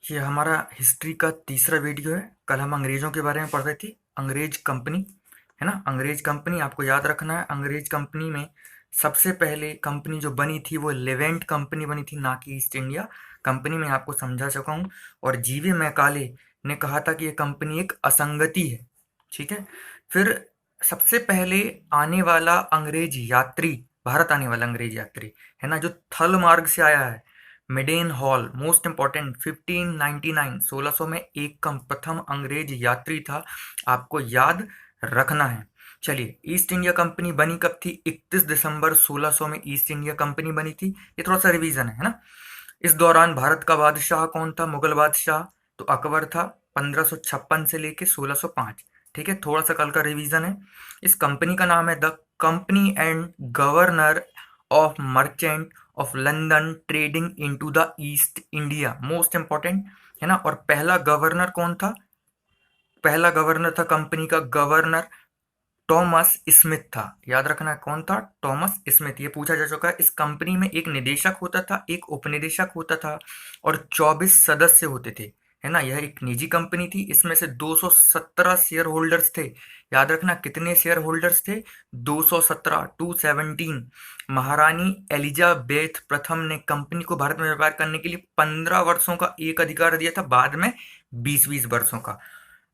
ये हमारा हिस्ट्री का तीसरा वीडियो है। कल हम अंग्रेज़ों के बारे में पढ़ रहे थे। अंग्रेज कंपनी है ना, अंग्रेज कंपनी आपको याद रखना है। अंग्रेज कंपनी में सबसे पहले कंपनी जो बनी थी वो लेवेंट कंपनी बनी थी, ना कि ईस्ट इंडिया कंपनी। मैं आपको समझा चुका हूँ। और जीवे मैकाले ने कहा था कि ये कंपनी एक असंगति है। ठीक है। फिर सबसे पहले आने वाला अंग्रेज यात्री, भारत आने वाला अंग्रेज यात्री है ना, जो थल मार्ग से आया है, मिडेन हॉल, मोस्ट इंपॉर्टेंट, 1599 1600 में एक कम प्रथम अंग्रेज यात्री था। आपको याद रखना है। चलिए, ईस्ट इंडिया कंपनी बनी कब थी? 31 दिसंबर 1600 में ईस्ट इंडिया कंपनी बनी थी। ये थोड़ा सा रिवीजन है ना। इस दौरान भारत का बादशाह कौन था? मुगल बादशाह तो अकबर था, 1556 से लेके 1605। ठीक है, थोड़ा सा कल का रिवीजन है। इस कंपनी का नाम है the company and governor of merchant of London trading into the east India, most important है ना। और पहला गवर्नर कौन था? पहला गवर्नर था कंपनी का गवर्नर टॉमस स्मिथ था। याद रखना है, कौन था? Thomas Smith. ये पूछा जा चुका है। इस कंपनी में एक निदेशक होता था, एक उपनिदेशक होता था और 24 सदस्य होते थे, है ना। यह एक निजी कंपनी थी। इसमें से 217 शेयर होल्डर्स थे। याद रखना, कितने शेयर होल्डर्स थे? 217, 217। महारानी एलिजाबेथ प्रथम ने कंपनी को भारत में व्यापार करने के लिए 15 वर्षों का एक अधिकार दिया था, बाद में 20-20 वर्षों का।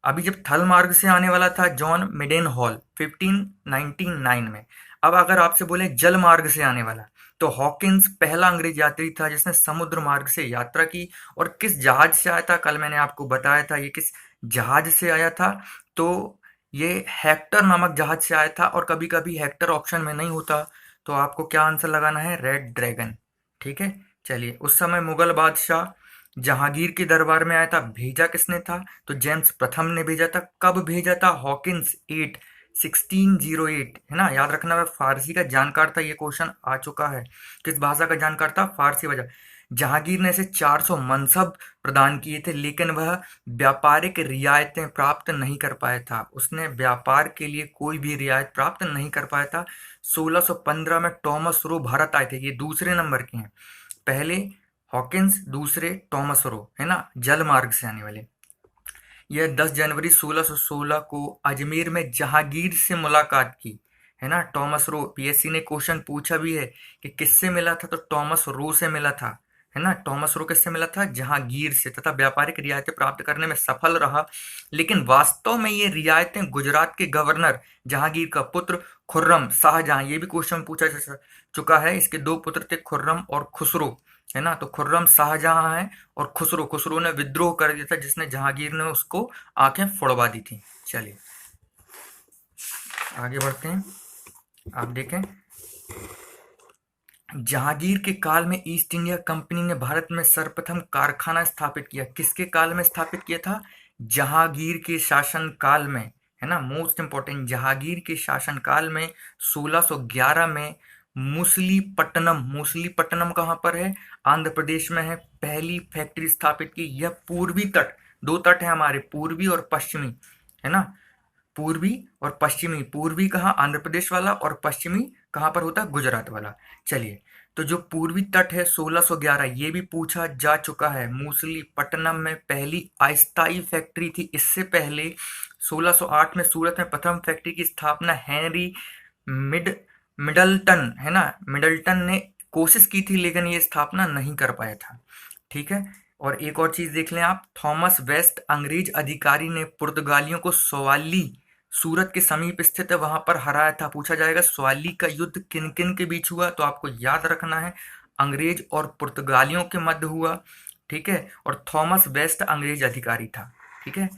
अभी जब थल मार्ग से आने वाला था जॉन मिडेन हॉल 1599 में। अब अगर आपसे बोले जल मार्ग से आने वाला, तो हॉकिंस पहला अंग्रेज यात्री था जिसने समुद्र मार्ग से यात्रा की। और किस जहाज से आया था? कल मैंने आपको बताया था ये किस जहाज से आया था। तो ये हेक्टर नामक जहाज से आया था। और कभी कभी हेक्टर ऑप्शन में नहीं होता, तो आपको क्या आंसर लगाना है? Red dragon. ठीक है। चलिए, उस समय मुगल बादशाह जहांगीर के दरबार में आया था। भेजा किसने था? तो जेम्स प्रथम ने भेजा था। कब भेजा था? हॉकिंस 1608, है ना। याद रखना, वह फारसी का जानकार था। ये क्वेश्चन आ चुका है। किस भाषा का जानकार था? फारसी भाषा। जहांगीर ने इसे 400 मनसब प्रदान किए थे, लेकिन वह व्यापारिक रियायतें प्राप्त नहीं कर पाया था। उसने व्यापार के लिए कोई भी रियायत प्राप्त नहीं कर पाया था। 1615 में टॉमस रो भारत आए थे। ये दूसरे नंबर के हैं। पहले हॉकिंस, दूसरे टॉमस रो, है ना, जल मार्ग से आने वाले। यह 10 जनवरी 1616 को अजमेर में जहांगीर से मुलाकात की, है ना। टॉमस रो, पीएससी ने क्वेश्चन पूछा भी है कि किससे मिला था, तो टॉमस रो से मिला था, है ना। टॉमस रो किससे मिला था? जहांगीर से, तथा व्यापारिक रियायतें प्राप्त करने में सफल रहा। लेकिन वास्तव में ये रियायतें गुजरात के गवर्नर जहांगीर का पुत्र खुर्रम शाहजहां, ये भी क्वेश्चन पूछा जा चुका है। इसके दो पुत्र थे, खुर्रम और खुसरो, है ना। तो खुर्रम शाहजहां है और खुसरो, खुसरो ने विद्रोह कर दिया था जिसने जहांगीर ने उसको आंखें फोड़वा दी थी। चलिए आगे बढ़ते हैं। आप देखें, जहांगीर के काल में ईस्ट इंडिया कंपनी ने भारत में सर्वप्रथम कारखाना स्थापित किया। किसके काल में स्थापित किया था? जहांगीर के शासन काल में, है ना। मोस्ट इंपॉर्टेंट, जहांगीर के शासन काल में 1611 में मुसलीपट्टनम, मुसलीपट्टनम कहाँ पर है? आंध्र प्रदेश में है। पहली फैक्ट्री स्थापित की। यह पूर्वी तट, दो तट है हमारे, पूर्वी और पश्चिमी, है ना। पूर्वी और पश्चिमी, पूर्वी कहाँ? आंध्र प्रदेश वाला, और पश्चिमी कहाँ पर होता है? गुजरात वाला। चलिए, तो जो पूर्वी तट है 1611, ये भी पूछा जा चुका है। मूसलीपट्टनम में पहली अस्थायी फैक्ट्री थी। इससे पहले 1608 में सूरत में प्रथम फैक्ट्री की स्थापना हेनरी मिड मिडल्टन, है ना, मिडल्टन ने कोशिश की थी, लेकिन ये स्थापना नहीं कर पाया था। ठीक है। और एक और चीज देख लें आप, थॉमस वेस्ट अंग्रेज अधिकारी ने पुर्तगालियों को सवाली, सूरत के समीप स्थित है, वहां पर हराया था। पूछा जाएगा सवाली का युद्ध किन किन के बीच हुआ, तो आपको याद रखना है अंग्रेज और पुर्तगालियों के मध्य हुआ। ठीक है। और थॉमस वेस्ट अंग्रेज अधिकारी था। ठीक है।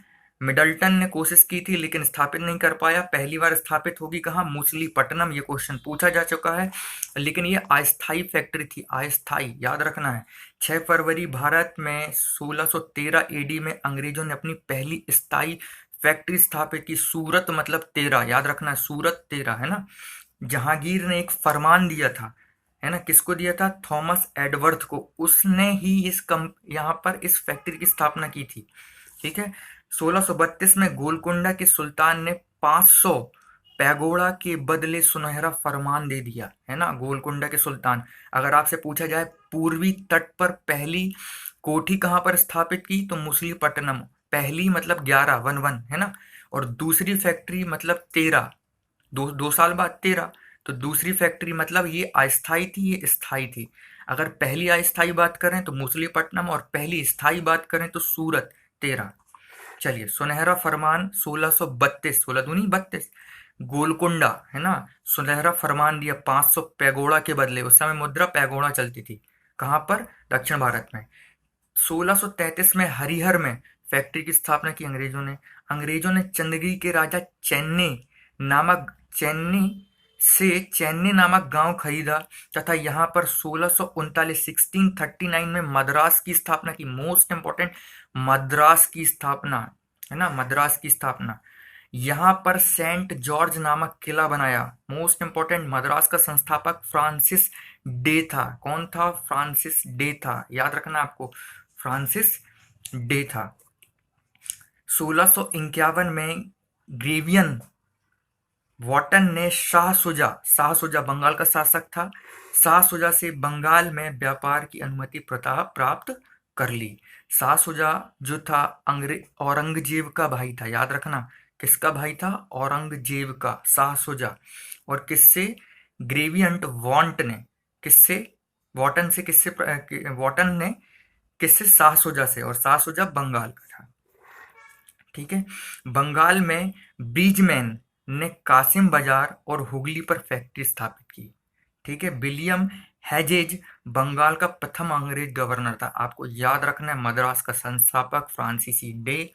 मिडल्टन ने कोशिश की थी लेकिन स्थापित नहीं कर पाया। पहली बार स्थापित होगी कहाँ? मूसलीपट्टनम। ये क्वेश्चन पूछा जा चुका है, लेकिन ये अस्थायी फैक्ट्री थी, अस्थायी, याद रखना है। 6 फरवरी भारत में 1613 एडी में अंग्रेजों ने अपनी पहली स्थायी फैक्ट्री स्थापित की। सूरत मतलब 13, याद रखना है, सूरत 13, है ना। जहांगीर ने एक फरमान दिया था, है ना। किसको दिया था? थॉमस एडवर्थ को। उसने ही यहाँ पर इस फैक्ट्री की स्थापना की थी। ठीक है। 1632 में गोलकुंडा के सुल्तान ने 500 पैगोड़ा के बदले सुनहरा फरमान दे दिया, है ना। गोलकुंडा के सुल्तान। अगर आपसे पूछा जाए पूर्वी तट पर पहली कोठी कहाँ पर स्थापित की? तो मछलीपट्टनम। पहली मतलब 11 वन वन है ना, और दूसरी फैक्ट्री मतलब 13, दो साल बाद 13। तो दूसरी फैक्ट्री मतलब ये अस्थाई थी, ये स्थाई थी। अगर पहली अस्थाई बात करें तो मछलीपट्टनम, और पहली स्थाई बात करें तो सूरत 13। चलिए, सुनहरा फरमान 1632, 16 दूनी 32। गोलकुंडा है ना, सुनहरा फरमान दिया 500 पैगोड़ा के बदले। उस समय मुद्रा पैगोड़ा चलती थी। कहाँ पर? दक्षिण भारत में। 1633 में हरिहर में फैक्ट्री की स्थापना की अंग्रेजों ने चंद्रगिरी के राजा चेन्नई से चेन्नई नामक गांव खरीदा तथा यहाँ पर 1639 में मद्रास की स्थापना की। मोस्ट इंपॉर्टेंट, मद्रास की स्थापना है ना, मद्रास की स्थापना। यहाँ पर सेंट जॉर्ज नामक किला बनाया। मोस्ट इंपॉर्टेंट, मद्रास का संस्थापक फ्रांसिस डे था। कौन था? फ्रांसिस डे था, याद रखना आपको, फ्रांसिस डे था। 1651 में ग्रेवियन वॉटन ने शाह सुजा बंगाल का शासक था, शाह सुजा से बंगाल में व्यापार की अनुमति प्राप्त कर ली। शाह सुजा जो था औरंगजेब का भाई था, याद रखना, किसका भाई था? औरंगजेब का, शाह सुजा। और किससे? ग्रेवियंट वॉन्ट ने, किससे? वॉटन ने किससे? शाह सुजा से, और शाह सुजा बंगाल का था। ठीक है। बंगाल में ब्रिजमैन ने कासिम बाजार और हुगली पर फैक्ट्री स्थापित की। ठीक है। विलियम हेजेज बंगाल का प्रथम अंग्रेज गवर्नर था। आपको याद रखना है, मद्रास का संस्थापक फ्रांसीसी डे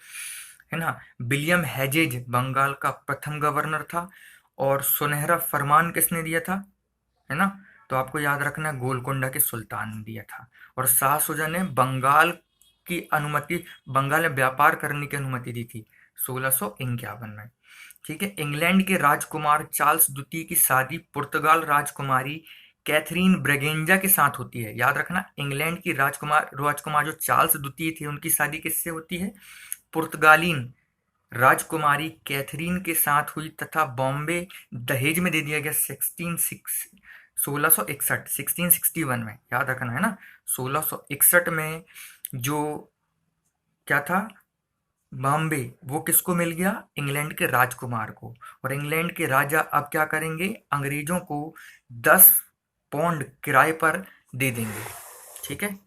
है ना। विलियम हेजेज बंगाल का प्रथम गवर्नर था। और सुनहरा फरमान किसने दिया था? है ना, तो आपको याद रखना है, गोलकोंडा के सुल्तान ने दिया था। और शाह सुजा ने बंगाल में व्यापार करने की अनुमति दी थी 1651 में। ठीक है। इंग्लैंड के राजकुमार चार्ल्स द्वितीय की शादी पुर्तगाल राजकुमारी कैथरीन ब्रेगेंजा के साथ होती है। याद रखना, इंग्लैंड की राजकुमार जो चार्ल्स द्वितीय थे, उनकी शादी किससे होती है? पुर्तगालीन राजकुमारी कैथरीन के साथ हुई, तथा बॉम्बे दहेज में दे दिया गया 1661 में। याद रखना है ना, 1661 में जो क्या था, बॉम्बे, वो किसको मिल गया? इंग्लैंड के राजकुमार को। और इंग्लैंड के राजा अब क्या करेंगे? अंग्रेजों को 10 पौंड किराए पर दे देंगे। ठीक है।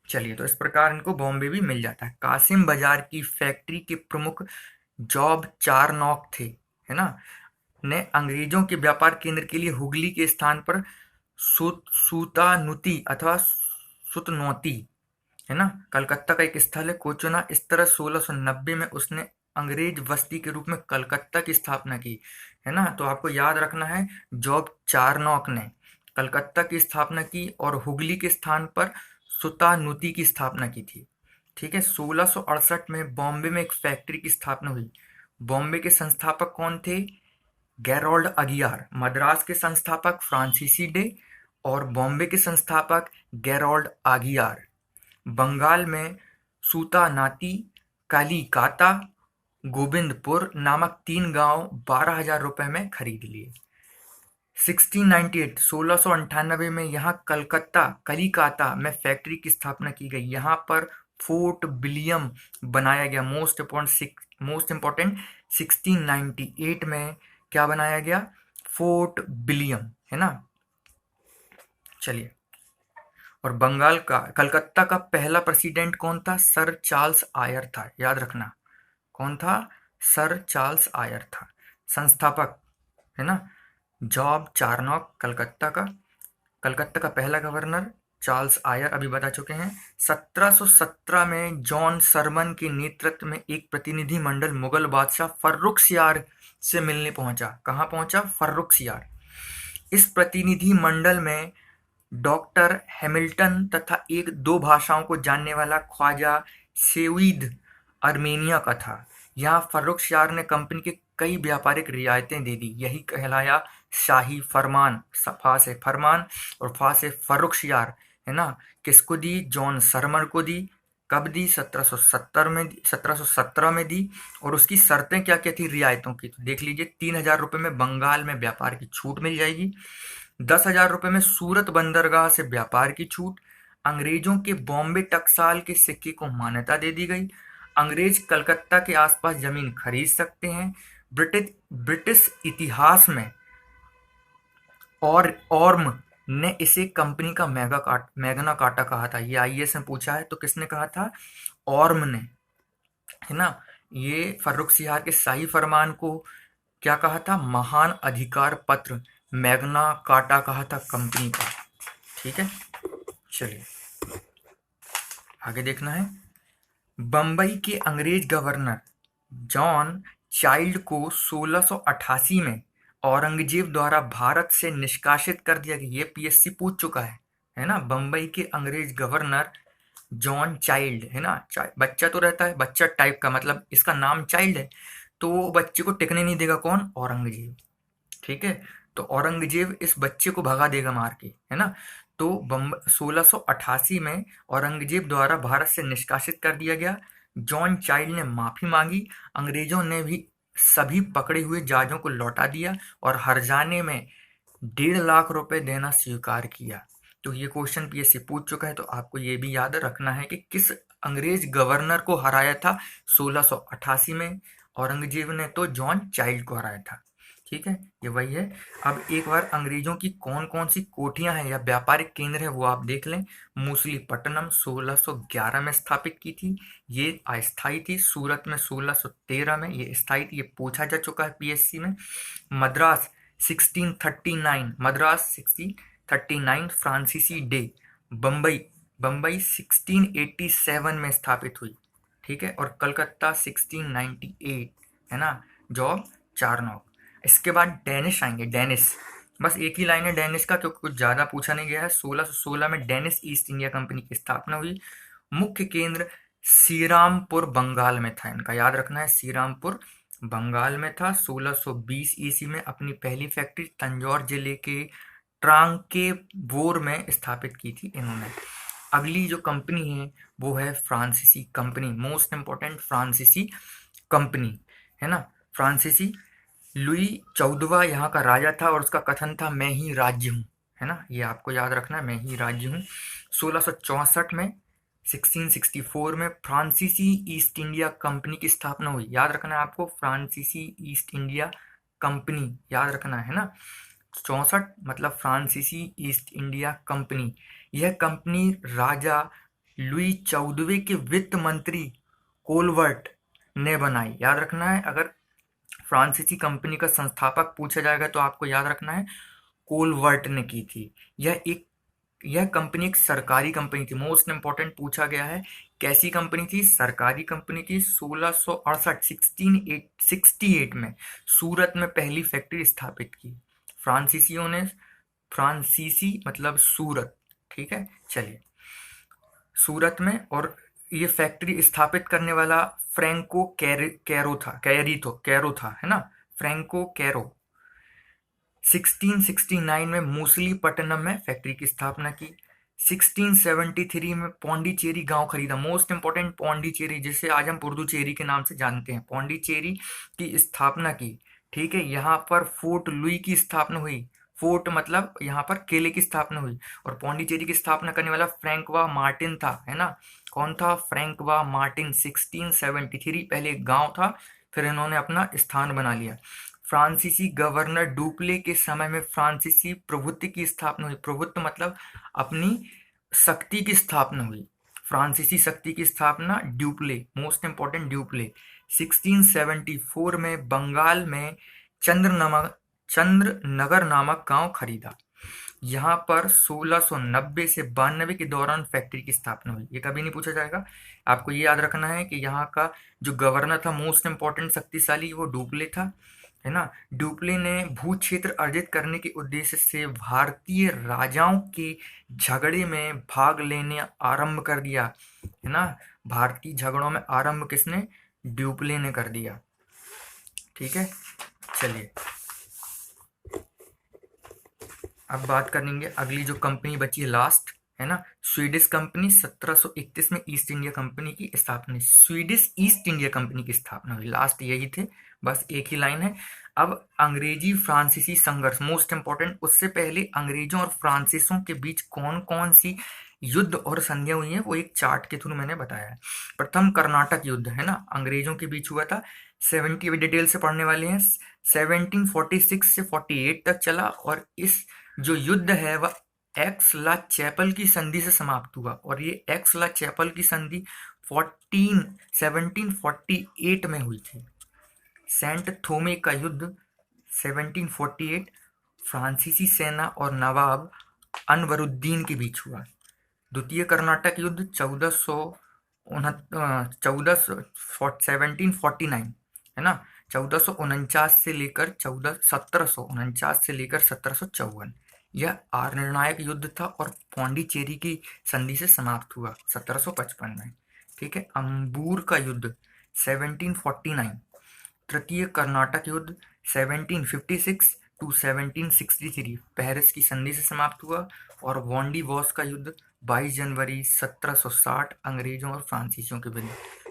चलिए, तो इस प्रकार इनको बॉम्बे भी मिल जाता है। कासिम बाजार की फैक्ट्री के प्रमुख जॉब चारनॉक थे, है ना, ने अंग्रेजों के व्यापार केंद्र के लिए हुगली के स्थान पर सूतानुती अथवा सुतनौती, है ना, कलकत्ता का एक स्थल है, को चुना। इस तरह 1690 में उसने अंग्रेज बस्ती के रूप में कलकत्ता की स्थापना की, है ना। तो आपको याद रखना है, जॉब चारनॉक ने कलकत्ता की स्थापना की और हुगली के स्थान पर सुतानुती की स्थापना की थी। ठीक है। 1668 में बॉम्बे में एक फैक्ट्री की स्थापना हुई। बॉम्बे के संस्थापक कौन थे? गैरोल्ड अगियार। मद्रास के संस्थापक फ्रांसीसी डे और बॉम्बे के संस्थापक गैरोल्ड अगियार। बंगाल में सूतानाती, कालीकाता, गोविंदपुर नामक 3 गांव 12,000 रुपए में खरीद लिए। 1698 में यहाँ कलिकाता में फैक्ट्री की स्थापना की गई। यहाँ पर फोर्ट विलियम बनाया गया। मोस्ट इम्पोर्टेंट 1698 में क्या बनाया गया? फोर्ट विलियम, है ना। चलिए, और कलकत्ता का पहला प्रेसिडेंट कौन था? सर चार्ल्स आयर था। याद रखना, कौन था? सर चार्ल्स आयर था। संस्थापक, है ना, जॉब चारनॉक कलकत्ता का पहला गवर्नर चार्ल्स आयर, अभी बता चुके हैं। 1717 में जॉन सरमन के नेतृत्व में एक प्रतिनिधि मंडल मुगल बादशाह फर्रुखसियार से मिलने पहुंचा। कहाँ पहुंचा? फर्रुखसियार। इस प्रतिनिधि मंडल में डॉक्टर हैमिल्टन तथा एक 2 भाषाओं को जानने वाला ख्वाजा सेविद आर्मेनिया का था। यहाँ फर्रुखसियार ने कंपनी के कई व्यापारिक रियायतें दे दी। यही कहलाया शाही फरमान। फा से फरमान और फा से फर्रुखसियार, है ना। किसको दी? जॉन सरमन को दी। कब दी? 1717 में दी। और उसकी शर्तें क्या क्या थी रियायतों की? तो देख लीजिए, 3,000 रुपये में बंगाल में व्यापार की छूट मिल जाएगी। 10,000 रुपये में सूरत बंदरगाह से व्यापार की छूट। अंग्रेजों के बॉम्बे टकसाल के सिक्के को मान्यता दे दी गई। अंग्रेज कलकत्ता के आसपास जमीन खरीद सकते हैं। ब्रिटिश ब्रिटिश इतिहास में और ऑर्म ने इसे कंपनी का मैग्ना कार्टा कहा था। ये आईएएस में पूछा है, तो किसने कहा था? ऑर्म ने, है ना। ये फर्रुख सियार के शाही फरमान को क्या कहा था? महान अधिकार पत्र, मैग्ना कार्टा कहा था कंपनी का। ठीक है, चलिए आगे देखना है। बंबई के अंग्रेज गवर्नर जॉन चाइल्ड को 1688 में औरंगजेब द्वारा भारत से निष्कासित कर दिया गया। ये पीएससी पूछ चुका है ना। बंबई के अंग्रेज गवर्नर जॉन चाइल्ड, है ना, बच्चा तो रहता है, बच्चा टाइप का मतलब इसका नाम चाइल्ड है, तो वो बच्चे को टिकने नहीं देगा। कौन? औरंगजेब। ठीक है, तो औरंगजेब इस बच्चे को भगा देगा मार के, है ना। तो 1688 में औरंगजेब द्वारा भारत से निष्कासित कर दिया गया। जॉन चाइल्ड ने माफी मांगी। अंग्रेजों ने भी सभी पकड़े हुए जहाजों को लौटा दिया और हर्जाने में 1.5 लाख रुपए देना स्वीकार किया। तो ये क्वेश्चन पीएससी पूछ चुका है, तो आपको ये भी याद रखना है कि किस अंग्रेज गवर्नर को हराया था 1688 में। औरंगजेब ने तो जॉन चाइल्ड को हराया था। ठीक है, ये वही है। अब एक बार अंग्रेजों की कौन कौन सी कोठियां हैं या व्यापारिक केंद्र है वो आप देख लें। मूसलीपट्टनम 1611 में स्थापित की थी, ये अस्थायी थी। सूरत में 1613 में ये स्थायी थी, ये पूछा जा चुका है पीएससी में। मद्रास 1639, मद्रास 1639 फ्रांसीसी डे। बम्बई बम्बई 1687 में स्थापित हुई। ठीक है, और कलकत्ता 1698, है ना। जॉब चारनौक। इसके बाद डेनिश आएंगे। डेनिश, बस एक ही लाइन है डेनिश का, क्योंकि कुछ ज़्यादा पूछा नहीं गया है। 1616 में डेनिश ईस्ट इंडिया कंपनी की स्थापना हुई। मुख्य केंद्र श्रीरामपुर बंगाल में था। इनका याद रखना है, श्रीरामपुर बंगाल में था। 1620 ईस्वी में अपनी पहली फैक्ट्री तंजौर जिले के ट्रांकेबोर में स्थापित की थी इन्होंने। अगली जो कंपनी है वो है फ्रांसीसी कंपनी, मोस्ट इंपॉर्टेंट फ्रांसीसी कंपनी, है ना। फ्रांसीसी लुई 14वां यहाँ का राजा था और उसका कथन था मैं ही राज्य हूँ, है ना। ये आपको याद रखना है, मैं ही राज्य हूँ। 1664 में 1664 में फ्रांसीसी ईस्ट इंडिया कंपनी की स्थापना हुई। याद रखना है आपको, फ्रांसीसी ईस्ट इंडिया कंपनी याद रखना है ना। 64 मतलब फ्रांसीसी ईस्ट इंडिया कंपनी। यह कंपनी राजा लुई 14वें के वित्त मंत्री कोलवर्ट ने बनाई। याद रखना है, अगर फ्रांसीसी कंपनी का संस्थापक पूछा जाएगा तो आपको याद रखना है कोलवर्ट ने की थी। यह कंपनी एक सरकारी कंपनी थी। मोस्ट इंपॉर्टेंट पूछा गया है, कैसी कंपनी थी? सरकारी कंपनी थी। 1668 में सूरत में पहली फैक्ट्री स्थापित की फ्रांसीसियों ने। फ्रांसीसी मतलब सूरत। ठीक है, चलिए सूरत में। और ये फैक्ट्री स्थापित करने वाला फ्रैंको कैरो था, है ना, फ्रैंको कैरो। 1669 में मूसलीपट्टनम में फैक्ट्री की स्थापना की। 1673 में पौंडीचेरी गांव खरीदा। मोस्ट इंपॉर्टेंट पौंडीचेरी, जिसे आज हम पुडुचेरी के नाम से जानते हैं, पौंडीचेरी की स्थापना की। ठीक है, यहाँ पर फोर्ट लुई की स्थापना हुई। फोर्ट मतलब यहाँ पर किले की स्थापना हुई। और पौंडीचेरी की स्थापना करने वाला फ्रैंकवा मार्टिन था, है ना। कौन था? फ्रैंकवा मार्टिन। 1673 पहले एक गांव था, फिर इन्होंने अपना स्थान बना लिया। फ्रांसीसी गवर्नर डुप्ले के समय में फ्रांसीसी प्रभुत्व की स्थापना हुई। प्रभुत्व मतलब अपनी शक्ति की स्थापना हुई। फ्रांसीसी शक्ति की स्थापना ड्यूप्ले, मोस्ट इंपॉर्टेंट ड्यूप्ले। 1674 में बंगाल में चंद्रनगर नामक गांव खरीदा। यहाँ पर 1690 से 92 के दौरान फैक्ट्री की स्थापना हुई। ये कभी नहीं पूछा जाएगा। आपको ये याद रखना है कि यहाँ का जो गवर्नर था मोस्ट इंपॉर्टेंट शक्तिशाली, वो डुप्ले था, है ना। डुप्ले ने भू क्षेत्र अर्जित करने के उद्देश्य से भारतीय राजाओं के झगड़े में भाग लेने आरंभ कर दिया, है ना। भारतीय झगड़ों में आरंभ किसने? डुप्ले ने कर दिया। ठीक है, चलिए अब बात करेंगे अगली जो कंपनी बची है लास्ट, है ना, स्वीडिश कंपनी। 1731 में ईस्ट इंडिया कंपनी की स्थापना, स्वीडिश ईस्ट इंडिया कंपनी की स्थापना हुई। लास्ट यही थे, बस एक ही लाइन है। अब अंग्रेजी फ्रांसीसी संघर्ष, मोस्ट इंपॉर्टेंट। उससे पहले अंग्रेजों और फ्रांसीसियों के बीच कौन कौन सी युद्ध और संधियां हुई हैं वो एक चार्ट के थ्रू मैंने बताया है। प्रथम कर्नाटक युद्ध है ना, अंग्रेजों के बीच हुआ था। 70 डिटेल से पढ़ने वाले हैं। 1746 से 48 तक चला, और इस जो युद्ध है वह एक्स ला चैपल की संधि से समाप्त हुआ। और ये एक्स ला चैपल की संधि 1748 में हुई थी। सेंट थोमे का युद्ध 1748 फ्रांसीसी सेना और नवाब अनवरुद्दीन के बीच हुआ। द्वितीय कर्नाटक युद्ध 1749 है ना, 1449 से लेकर 1749 से लेकर 1754। यह निर्णायक युद्ध था और पौंडीचेरी की संधि से समाप्त हुआ 1755 में। ठीक है। अंबूर का युद्ध 1749। तृतीय कर्नाटक युद्ध 1756 टू 1763 पेरिस की संधि से समाप्त हुआ। और वॉन्डीवॉस का युद्ध 22 जनवरी 1760 अंग्रेजों और फ्रांसीसियों के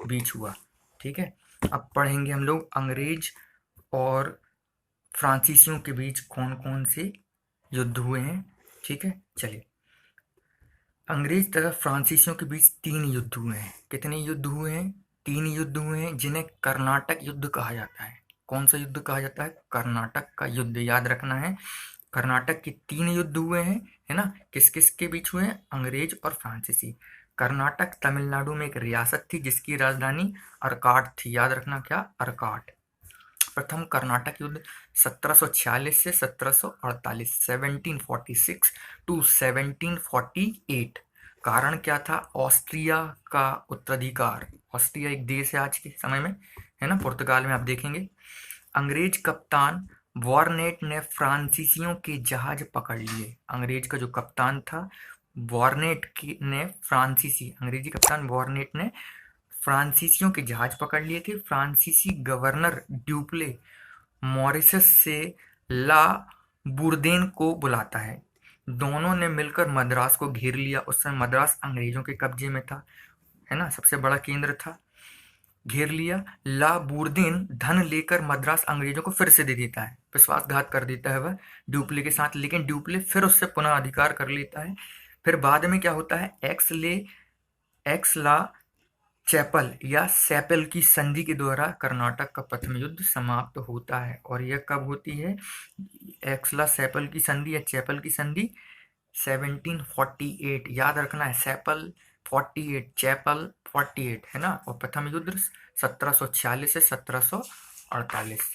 बीच हुआ। ठीक है। अब पढ़ेंगे हम लोग अंग्रेज और फ्रांसीसियों के बीच कौन कौन से युद्ध हुए हैं। ठीक है, चलिए। अंग्रेज तथा फ्रांसीसियों के बीच 3 युद्ध हुए हैं। कितने युद्ध हुए हैं? 3 युद्ध हुए हैं, जिन्हें कर्नाटक युद्ध कहा जाता है। कौन सा युद्ध कहा जाता है? कर्नाटक का युद्ध, याद रखना है। कर्नाटक के 3 युद्ध हुए हैं, है ना। किस किस के बीच हुए हैं? अंग्रेज और फ्रांसीसी। कर्नाटक तमिलनाडु में एक रियासत थी जिसकी राजधानी अर्काट थी। याद रखना, क्या? अर्काट। प्रथम कर्नाटक युद्ध 1746 से 1748 1746 टू 1748। कारण क्या था? ऑस्ट्रिया का उत्तराधिकार। ऑस्ट्रिया एक देश है आज के समय में, है ना, पुर्तगाल में, आप देखेंगे। अंग्रेज कप्तान वॉरनेट ने फ्रांसीसियों के जहाज पकड़ लिए। अंग्रेज का जो कप्तान था ने फ्रांसीसी अंग्रेजी कप्तान वॉरनेट ने फ्रांसीसियों के जहाज पकड़ लिए थे। फ्रांसीसी गवर्नर ड्यूप्ले मॉरिशस से ला बुर्देन को बुलाता है। दोनों ने मिलकर मद्रास को घेर लिया। उस समय मद्रास अंग्रेजों के कब्जे में था, है ना, सबसे बड़ा केंद्र था। घेर लिया। ला बुर्देन धन लेकर मद्रास अंग्रेजों को फिर से दे देता है। विश्वासघात कर देता है वह ड्यूप्ले के साथ, लेकिन ड्यूप्ले फिर उससे पुनः अधिकार कर लेता है। फिर बाद में क्या होता है? एक्स ला चैपल या सैपल की संधि के द्वारा कर्नाटक का प्रथम युद्ध समाप्त होता है। और यह कब होती है? एक्सला सैपल की संधि या चैपल की संधि 1748। याद रखना है, सैपल 48, चैपल 48, है ना। और प्रथम युद्ध 1746 से 1748।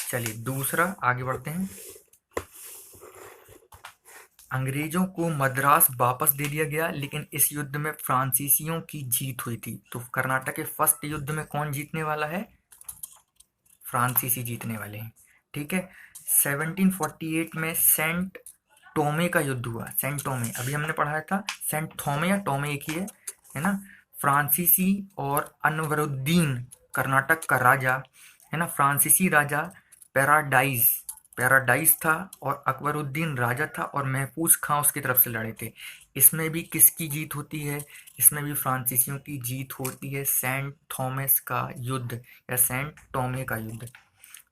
चलिए दूसरा, आगे बढ़ते हैं। अंग्रेजों को मद्रास वापस दे दिया गया, लेकिन इस युद्ध में फ्रांसीसियों की जीत हुई थी। तो कर्नाटक के फर्स्ट युद्ध में कौन जीतने वाला है? फ्रांसीसी जीतने वाले हैं। ठीक है। 1748 में सेंट टोमे का युद्ध हुआ। सेंट टोमे, अभी हमने पढ़ाया था, सेंट थोमे या टोमे एक ही है ना। फ्रांसीसी और अनवरुद्दीन, कर्नाटक का राजा, है ना, फ्रांसीसी राजा पैराडाइज था, और अकबरुद्दीन राजा था, और महफूज खां उसकी तरफ से लड़े थे। इसमें भी किसकी जीत होती है? इसमें भी फ्रांसीसियों की जीत होती है। सेंट थॉमस का युद्ध या सेंट टोमे का युद्ध।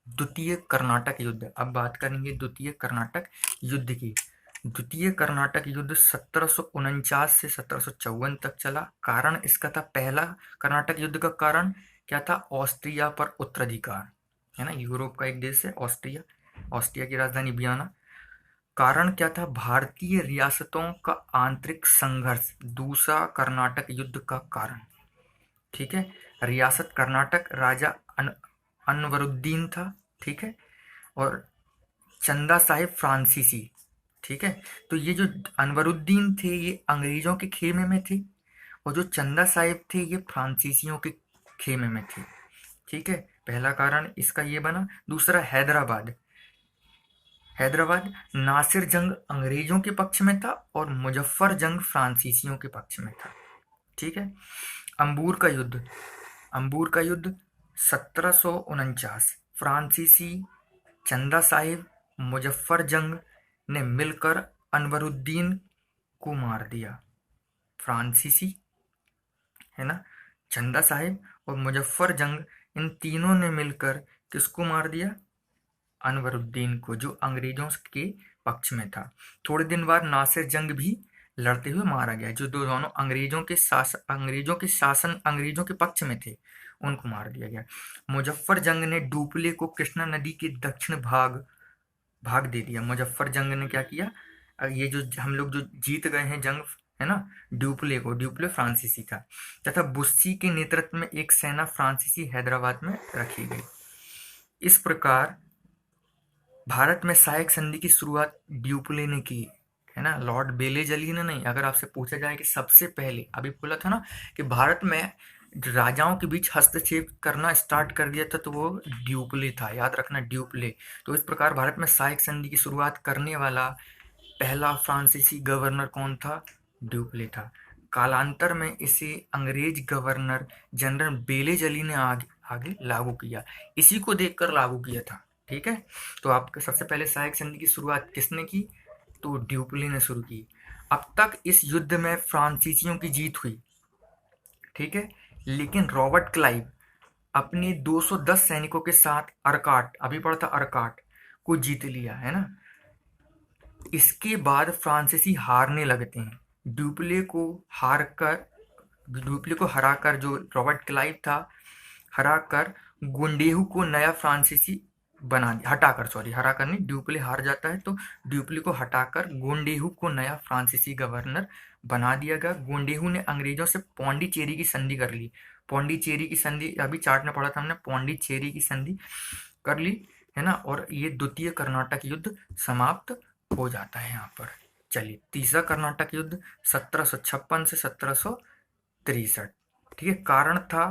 द्वितीय कर्नाटक युद्ध, अब बात करेंगे द्वितीय कर्नाटक युद्ध की। द्वितीय कर्नाटक युद्ध 1749 से 1754 तक चला। कारण इसका था, पहला कर्नाटक युद्ध का कारण क्या था? ऑस्ट्रिया पर उत्तराधिकार, है ना। यूरोप का एक देश है ऑस्ट्रिया, ऑस्ट्रिया की राजधानी वियना। कारण क्या था? भारतीय रियासतों का आंतरिक संघर्ष। दूसरा कर्नाटक युद्ध का कारण, ठीक है, रियासत कर्नाटक, राजा अनवरुद्दीन था, ठीक है, और चंदा साहिब फ्रांसीसी। ठीक है। तो ये जो अनवरुद्दीन थे ये अंग्रेजों के खेमे में थे, और जो चंदा साहिब थे ये फ्रांसीसियों के खेमे में थे। ठीक है, पहला कारण इसका ये बना। दूसरा हैदराबाद नासिर जंग अंग्रेजों के पक्ष में था और मुजफ्फर जंग फ्रांसीसियों के पक्ष में था। ठीक है। अंबूर का युद्ध 1749। फ्रांसीसी, चंदा साहिब, मुजफ्फर जंग ने मिलकर अनवरुद्दीन को मार दिया। फ्रांसीसी, है ना, चंदा साहिब और मुजफ्फर जंग, इन तीनों ने मिलकर किसको मार दिया? अनवरुद्दीन को, जो अंग्रेजों के पक्ष में था। थोड़े दिन बाद नासिर जंग भी लड़ते हुए मारा गया। जो दोनों अंग्रेजों के पक्ष में थे, उनको मार दिया गया। मुजफ्फर जंग ने डुप्ले को कृष्णा नदी के दक्षिण भाग दे दिया। मुजफ्फर जंग ने क्या किया, ये जो हम लोग जो जीत गए हैं जंग, है ना, ड्यूप्ले फ्रांसीसी था, तथा बुस्सी के नेतृत्व में एक सेना फ्रांसीसी हैदराबाद में रखी गई। इस प्रकार भारत में सहायक संधि की शुरुआत ड्यूप्ले ने की, है ना, लॉर्ड बेलेजली ने नहीं। अगर आपसे पूछा जाए कि सबसे पहले, अभी बोला था ना कि भारत में राजाओं के बीच हस्तक्षेप करना स्टार्ट कर दिया था, तो वो ड्यूप्ले था, याद रखना, ड्यूप्ले। तो इस प्रकार भारत में सहायक संधि की शुरुआत करने वाला पहला फ्रांसीसी गवर्नर कौन था? ड्यूप्ले था। कालांतर में इसे अंग्रेज गवर्नर जनरल बेलेजली ने आगे लागू किया, इसी को देखकर लागू किया था। ठीक है, तो आपके सबसे पहले सहायक संधि की शुरुआत किसने की? तो ड्यूप्ले ने शुरू की। अब तक इस युद्ध में फ्रांसीसियों की जीत हुई, ठीक है, लेकिन रॉबर्ट क्लाइव अपने 210 सैनिकों के साथ अरकाट, अभी पढ़ा था अरकाट, को जीत लिया, है ना। इसके बाद फ्रांसीसी हारने लगते हैं। ड्यूप्ले को हराकर जो रॉबर्ट क्लाइव था, हराकर गुंडेहू को नया फ्रांसीसी बना दिया, हटाकर, सॉरी, हराकर नहीं, ड्यूप्ले हार जाता है तो ड्यूप्ले को हटाकर गुंडेहू को नया फ्रांसीसी गवर्नर बना दिया गया। गुंडेहू ने अंग्रेजों से पौंडीचेरी की संधि कर ली। पौंडीचेरी की संधि अभी चार्ट में पढ़ा था हमने, पौंडीचेरी की संधि कर ली, है ना, और ये द्वितीय कर्नाटक युद्ध समाप्त हो जाता है यहाँ पर। चलिए, तीसरा कर्नाटक युद्ध 1756 से 1763, ठीक है। कारण था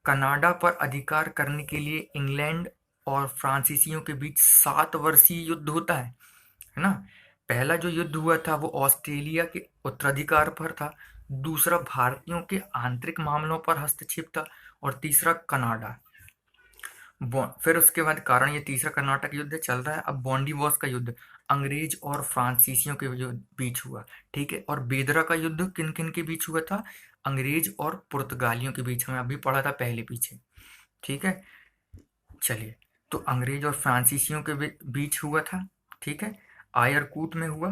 कनाडा पर अधिकार करने के लिए इंग्लैंड और फ्रांसीसियों के बीच 7 वर्षीय युद्ध होता है ना। पहला जो युद्ध हुआ था वो ऑस्ट्रेलिया के उत्तराधिकार पर था, दूसरा भारतीयों के आंतरिक मामलों पर हस्तक्षेप था, और तीसरा कनाडा। फिर उसके बाद कारण ये तीसरा कर्नाटक युद्ध चल रहा है। अब बॉन्डीवॉर्स का युद्ध अंग्रेज और फ्रांसीसियों के बीच हुआ, ठीक है। और बेदरा का युद्ध किन किन के बीच हुआ था? अंग्रेज और पुर्तगालियों के बीच में, अभी पढ़ा था पहले पीछे, ठीक है। चलिए, तो अंग्रेज और फ्रांसीसियों के बीच हुआ था, ठीक है। आयरकूट में हुआ।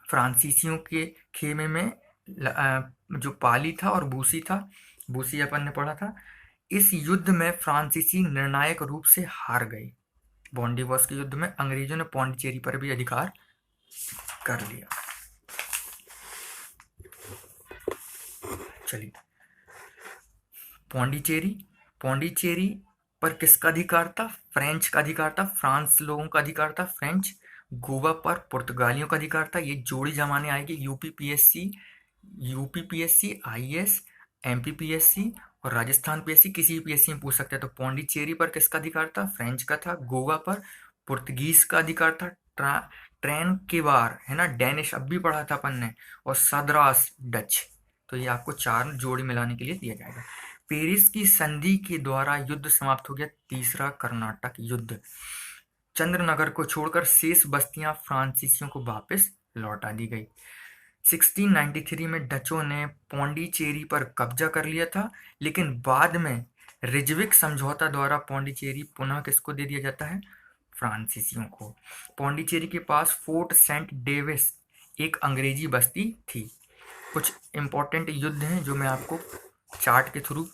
फ्रांसीसियों के खेमे में जो पाली था और बूसी था, बूसी अपन ने पढ़ा था। इस युद्ध में फ्रांसीसी निर्णायक रूप से हार गए। बॉन्डीवॉर्स के युद्ध में अंग्रेजों ने पौंडीचेरी पर भी अधिकार कर लिया। चलिए, पौंडीचेरी पर किसका अधिकार था? फ्रेंच का अधिकार था, फ्रांस लोगों का अधिकार था, फ्रेंच। गोवा पर पुर्तगालियों का अधिकार था। ये जोड़ी जमाने आएगी, यूपीपीएससी, आईएएस, एमपीपीएससी और राजस्थान पीएससी, किसी भी पीएससी में पूछ सकते हैं। तो पौंडीचेरी पर किसका अधिकार था? फ्रेंच का था। गोवा पर पुर्तगीज का अधिकार था। ट्रेन के बार, है ना, डेनिश, अब भी पढ़ा था अपन ने, और सद्रास, डच। तो ये आपको 4 जोड़ी मिलाने के लिए दिया जाएगा। पेरिस की संधि के द्वारा युद्ध समाप्त हो गया, तीसरा कर्नाटक युद्ध। चंद्रनगर को छोड़कर शेष बस्तियां फ्रांसीसियों को वापस लौटा दी गई। 1693 में डचों ने पौंडीचेरी पर कब्जा कर लिया था, लेकिन बाद में रिजविक समझौता द्वारा पौंडीचेरी पुनः किसको दे दिया जाता है? फ्रांसीसियों को। पौंडीचेरी के पास फोर्ट सेंट डेविस एक अंग्रेजी बस्ती थी। कुछ इंपॉर्टेंट युद्ध हैं जो मैं आपको चार्ट के थ्रू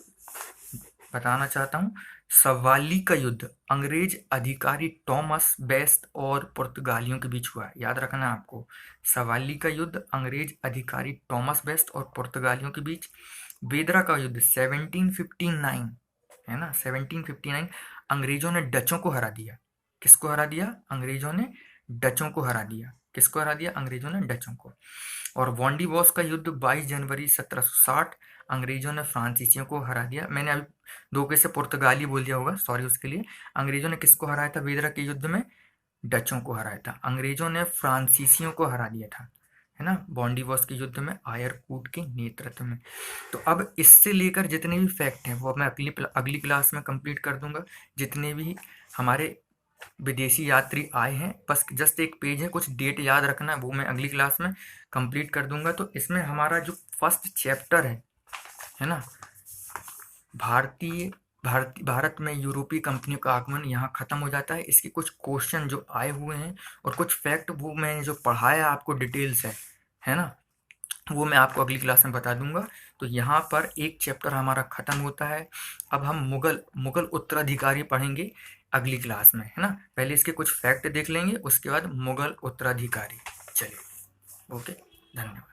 बताना चाहता हूँ। सवाली का युद्ध अंग्रेज अधिकारी टॉमस बेस्ट और पुर्तगालियों के बीच हुआ, याद रखना है आपको। सवाली का युद्ध अंग्रेज अधिकारी टॉमस बेस्ट और पुर्तगालियों के बीच। बेदरा का युद्ध 1759, है ना, 1759 अंग्रेजों ने डचों को हरा दिया। किसको हरा दिया? अंग्रेजों ने डचों को हरा दिया। किसको हरा दिया? अंग्रेजों ने डचों को। और वॉन्डीवॉर्स का युद्ध 22 जनवरी 1760 अंग्रेजों ने फ्रांसीसियों को हरा दिया। मैंने अभी धोखे से पुर्तगाली बोल दिया होगा, सॉरी उसके लिए। अंग्रेजों ने किसको हराया था बेदरा के युद्ध में? डचों को हराया था। अंग्रेजों ने फ्रांसीसियों को हरा दिया था, है ना, बॉन्डीवॉर्स के युद्ध में आयरकूट के नेतृत्व में। तो अब इससे लेकर जितने भी फैक्ट हैं वो मैं अगली क्लास में कंप्लीट कर दूंगा। जितने भी हमारे विदेशी यात्री आए हैं, बस जस्ट एक पेज है, कुछ डेट याद रखना है, वो मैं अगली क्लास में कंप्लीट कर दूंगा। तो इसमें हमारा जो फर्स्ट चैप्टर है ना, भारत में यूरोपीय कंपनियों का आगमन, यहाँ खत्म हो जाता है। इसके कुछ क्वेश्चन जो आए हुए हैं और कुछ फैक्ट वो मैंने जो पढ़ाया आपको डिटेल्स है ना, वो मैं आपको अगली क्लास में बता दूंगा। तो यहाँ पर एक चैप्टर हमारा ख़त्म होता है। अब हम मुगल उत्तराधिकारी पढ़ेंगे अगली क्लास में, है ना। पहले इसके कुछ फैक्ट देख लेंगे, उसके बाद मुगल उत्तराधिकारी। चलिए, ओके, धन्यवाद।